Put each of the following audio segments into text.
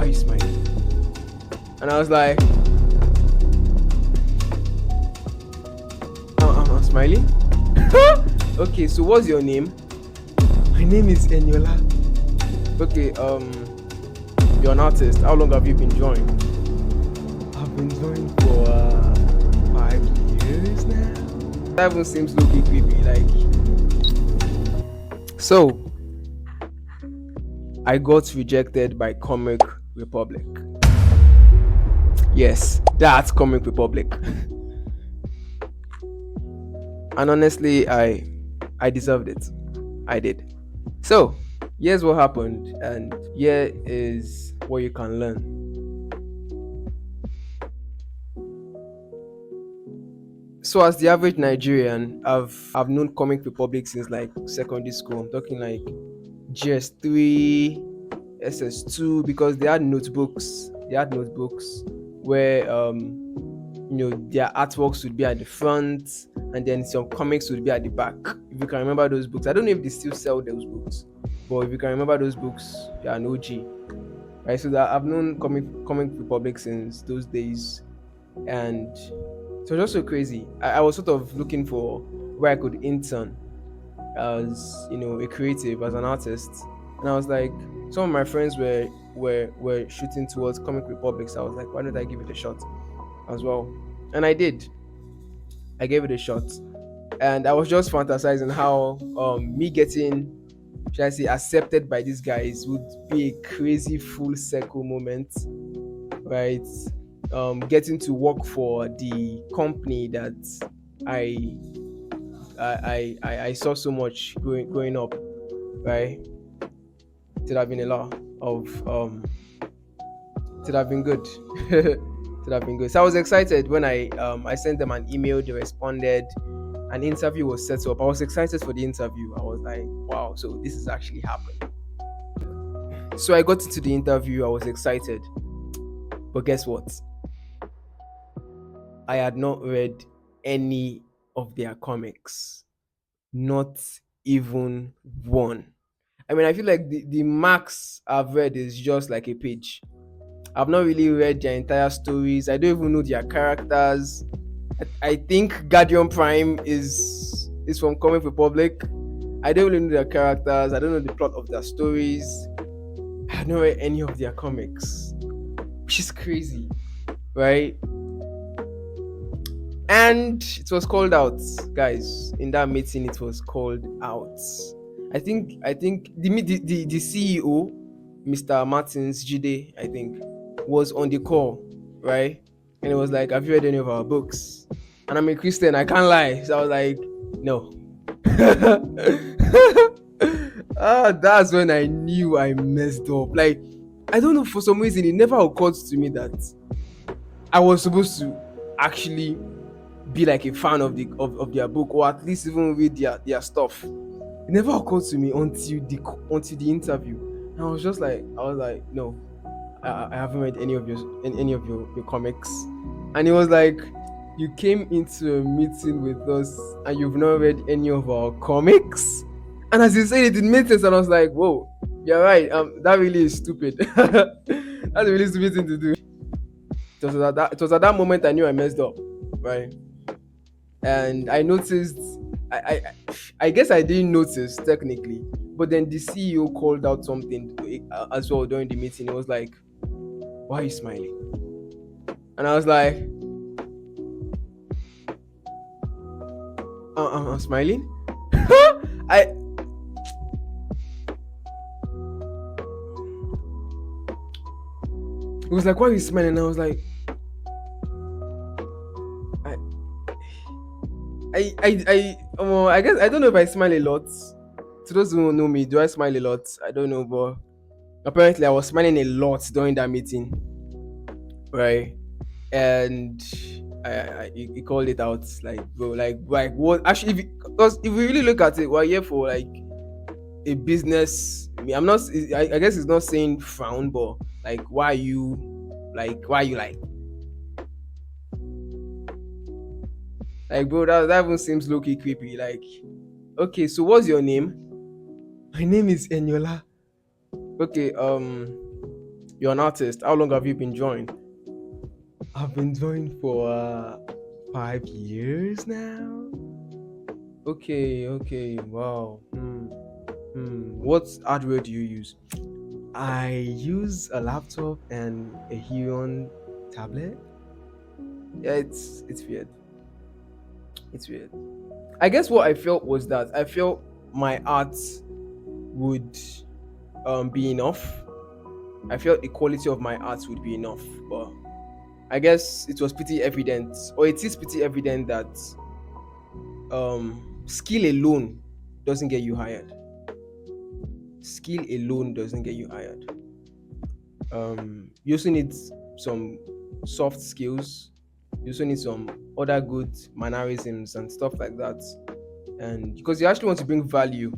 you smiling? And I was like, I'm smiling. Okay, so what's your name? My name is Eniola. Okay, you're an artist. How long have you been drawing? I've been drawing for 5 years now. That even seems low-key creepy. Like, so I got rejected by Comic Republic. Yes, that's Comic Republic. And honestly, I deserved it. I did. So here's what happened, and here is what you can learn. So as the average Nigerian, I've known Comic Republic since like secondary school. I'm talking like GS3, SS2, because they had notebooks. They had notebooks where their artworks would be at the front, and then some comics would be at the back. If you can remember those books, I don't know if they still sell those books, but if you can remember those books, you're an OG, right? So that I've known Comic Republic since those days, and it was just so crazy. I was sort of looking for where I could intern as a creative, as an artist, and I was like, some of my friends were shooting towards Comic Republic, so I was like, why don't I give it a shot as well? And I did. I gave it a shot, and I was just fantasizing how me getting, should I say, accepted by these guys would be a crazy full circle moment, right? Getting to work for the company that I I saw so much growing up, right? It would have been a lot of it would have been good. It would have been good. So I was excited when I sent them an email. They responded. An interview was set up. I was excited for the interview. I was like, wow, so this is actually happening. So I got into the interview. I was excited, but guess what? I had not read any of their comics, not even one. I mean, I feel like the max I've read is just like a page. I've not really read their entire stories. I don't even know their characters. I think Guardian Prime is from Comic Republic. I don't really know their characters. I don't know the plot of their stories. I have not read any of their comics, which is crazy, right? And it was called out, guys. In that meeting, it was called out. I think the CEO, Mr. Martins Jide, I think, was on the call, right? And it was like, have you read any of our books? And I'm a Christian, I can't lie. So I was like, no. That's when I knew I messed up. Like, I don't know, for some reason, it never occurred to me that I was supposed to actually be like a fan of their book, or at least even read their stuff. It never occurred to me until the interview. And I was like, no, I haven't read any of your comics. And it was like, you came into a meeting with us and you've not read any of our comics. And as you said it made sense, and I was like, whoa, you're right. That really is stupid. That's a really stupid thing to do. It was at that moment I knew I messed up, right? And I noticed. I guess I didn't notice technically, but then the CEO called out something as well during the meeting. It was like, "Why are you smiling?" And I was like, I'm smiling." I It was like, "Why are you smiling?" And I was like, I I guess I don't know if I smile a lot. To those who don't know me, do I smile a lot? I don't know, but apparently I was smiling a lot during that meeting, right? And he called it out, like, bro, like what actually, because if we really look at it, we're here for like a business. I mean, I'm not, I guess it's not saying frown, but like, why are you like, bro, that even seems low-key creepy. Like, okay, so what's your name? My name is Eniola. Okay, You're an artist. How long have you been drawing? I've been drawing for 5 years now. Okay, okay, wow. What hardware do you use? I use a laptop and a Huion tablet. Yeah, it's weird. It's weird. I guess what I felt was that I felt my art would be enough. I felt the quality of my art would be enough, but I guess it was pretty evident, or it is pretty evident that skill alone doesn't get you hired. Skill alone doesn't get you hired. You also need some soft skills. You also need some other good mannerisms and stuff like that. And because you actually want to bring value,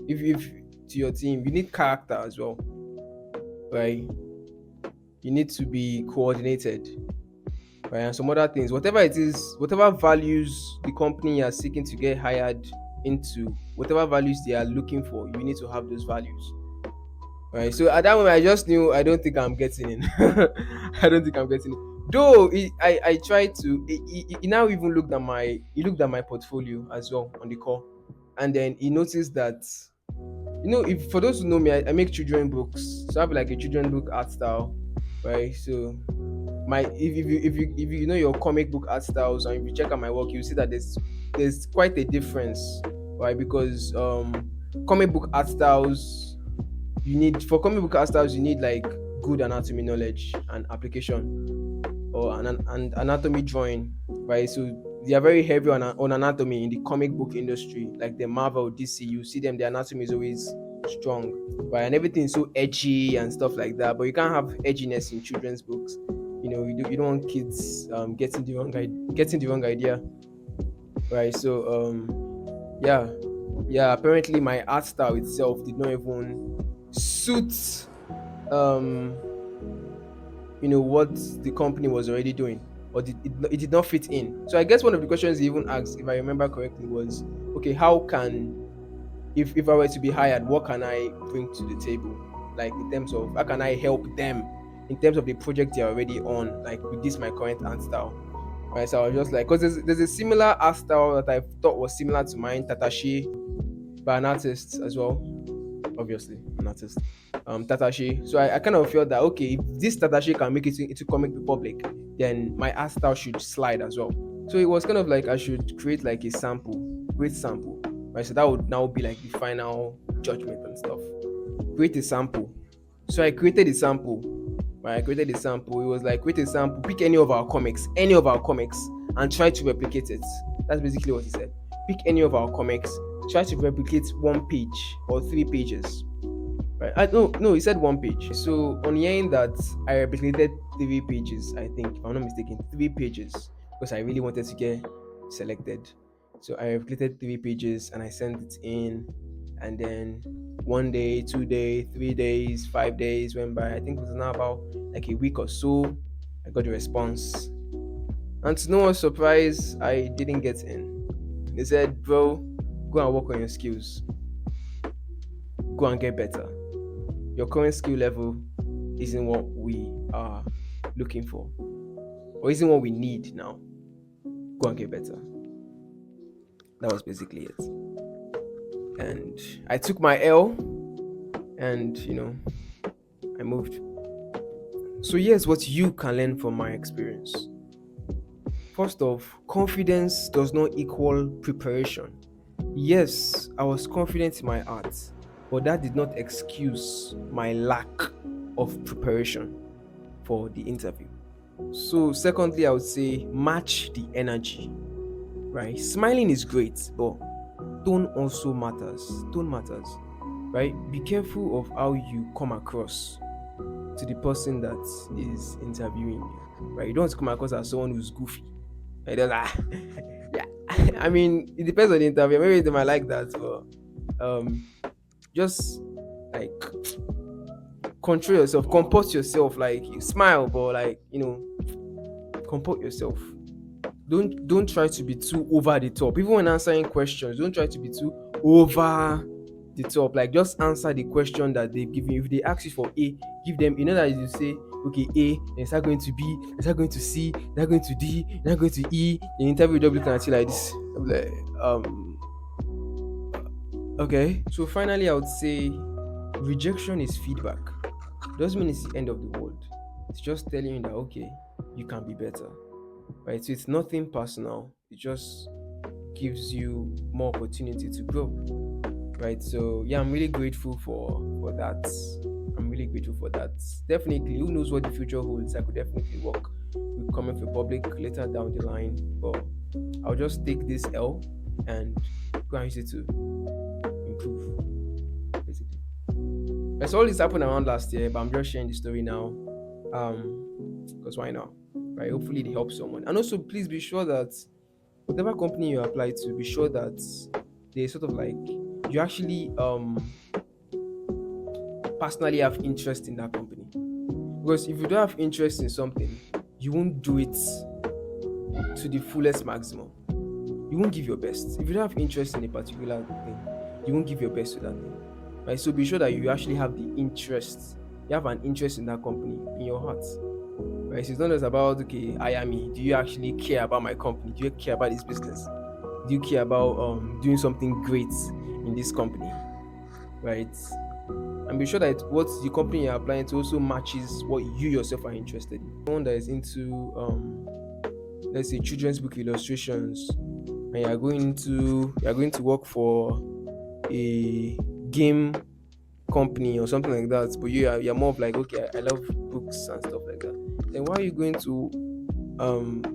if to your team, you need character as well, right? You need to be coordinated, right? And some other things, whatever it is, whatever values the company are seeking to get hired into, whatever values they are looking for, you need to have those values. Right. So at that moment, I just knew I don't think I'm getting in. I don't think I'm getting in. Though I tried to. He now even looked at my portfolio as well on the call, and then he noticed that if for those who know me, I make children books, so I have like a children book art style, right? So my if you know your comic book art styles, and if you check out my work, you see that there's quite a difference, right? Because comic book art styles, for comic book art styles you need like good anatomy knowledge and application, or an anatomy drawing, right? So they are very heavy on anatomy in the comic book industry, like the Marvel, DC. You see them, the anatomy is always strong, right? And everything is so edgy and stuff like that. But you can't have edginess in children's books. You don't want kids getting the wrong idea, right? So yeah, yeah. Apparently, my art style itself did not even suit um what the company was already doing, or it did not fit in. So I guess one of the questions he even asked, if I remember correctly, was, okay, how can, if I were to be hired, what can I bring to the table, like in terms of how can I help them in terms of the project they're already on, like with this my current art style, right? So I was just like, because there's a similar art style that I thought was similar to mine, Tatashi, by an artist as well, obviously an artist, Tatashi. So I kind of felt that, okay, if this Tatashi can make it into Comic Republic, then my art style should slide as well. So it was kind of like I should create like a sample, great sample, right? So that would now be like the final judgment and stuff. Create a sample. So I created a sample. Right? I created a sample. It was like, create a sample, pick any of our comics, and try to replicate it. That's basically what he said. Pick any of our comics, try to replicate one page or 3 pages. Right? No, he said one page. So on hearing that, I replicated 3 pages. I think, if I'm not mistaken, 3 pages, because I really wanted to get selected. So I replicated 3 pages and I sent it in, and then 1 day, 2 days, 3 days, 5 days went by. I think it was now about like a week or so. I got a response, and to no one's surprise, I didn't get in. They said, "Bro, go and work on your skills. Go and get better. Your current skill level isn't what we are looking for, or isn't what we need now. Go and get better." That was basically it. And I took my L, and I moved. So here's what you can learn from my experience. First off, confidence does not equal preparation. Yes, I was confident in my art, but that did not excuse my lack of preparation for the interview. So secondly, I would say match the energy, right? Smiling is great, but tone also matters. Tone matters, right? Be careful of how you come across to the person that is interviewing you, right? You don't want to come across as someone who's goofy. Right? They're like, yeah. I mean, it depends on the interview. Maybe they might like that, but just like control yourself, compose yourself. Like, you smile, but like compose yourself. Don't try to be too over the top. Even when answering questions, don't try to be too over the top. Like just answer the question that they've given you. If they ask you for A, give them, that you say, okay, A, then start going to B, then start going to C, then going to D, then going to E. The interview will be looking at you like this. I'm like, okay. So finally, I would say rejection is feedback. Doesn't mean it's the end of the world. It's just telling you that okay, you can be better. Right? So it's nothing personal. It just gives you more opportunity to grow. Right? So yeah, I'm really grateful for that. I'm really grateful for that. Definitely, who knows what the future holds? I could definitely work with Coming for Public later down the line. But I'll just take this L and go and use it to improve. Basically. That's all this happened around last year, but I'm just sharing the story now. Because why not? Right? Hopefully it helps someone. And also please be sure that whatever company you apply to, be sure that they sort of like you actually personally have interest in that company. Because if you don't have interest in something, you won't do it to the fullest maximum. You won't give your best. If you don't have interest in a particular thing, you won't give your best to that thing. Right? So be sure that you actually have the interest. You have an interest in that company in your heart. Right? So it's not just about okay, I am me. Do you actually care about my company? Do you care about this business? Do you care about doing something great in this company? Right? And be sure that what the company you're applying to also matches what you yourself are interested in. Someone that is into let's say children's book illustrations, and you're going to work for a game company or something like that, but you're more of like okay, I love books and stuff like that, then why are you going to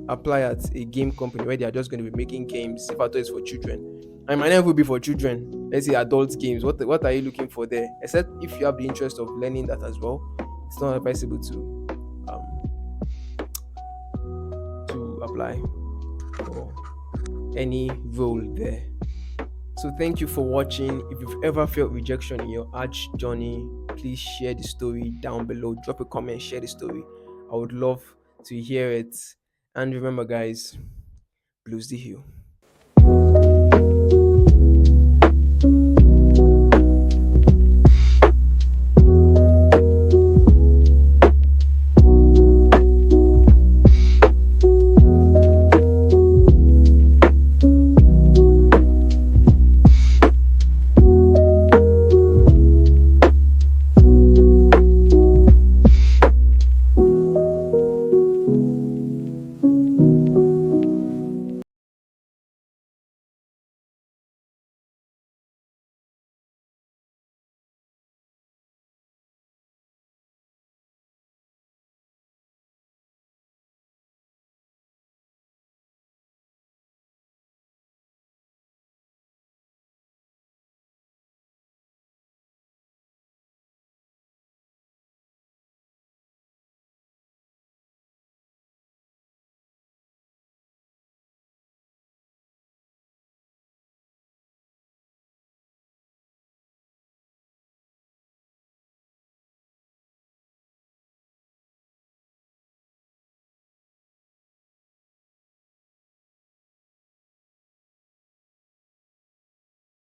apply at a game company where they are just going to be making games if I thought it's for children? And it might never be for children. Let's say adult games. What are you looking for there? Except if you have the interest of learning that as well, it's not advisable to apply for any role there. So thank you for watching. If you've ever felt rejection in your arch journey, please share the story down below. Drop a comment, share the story. I would love to hear it. And remember, guys, blues the hill.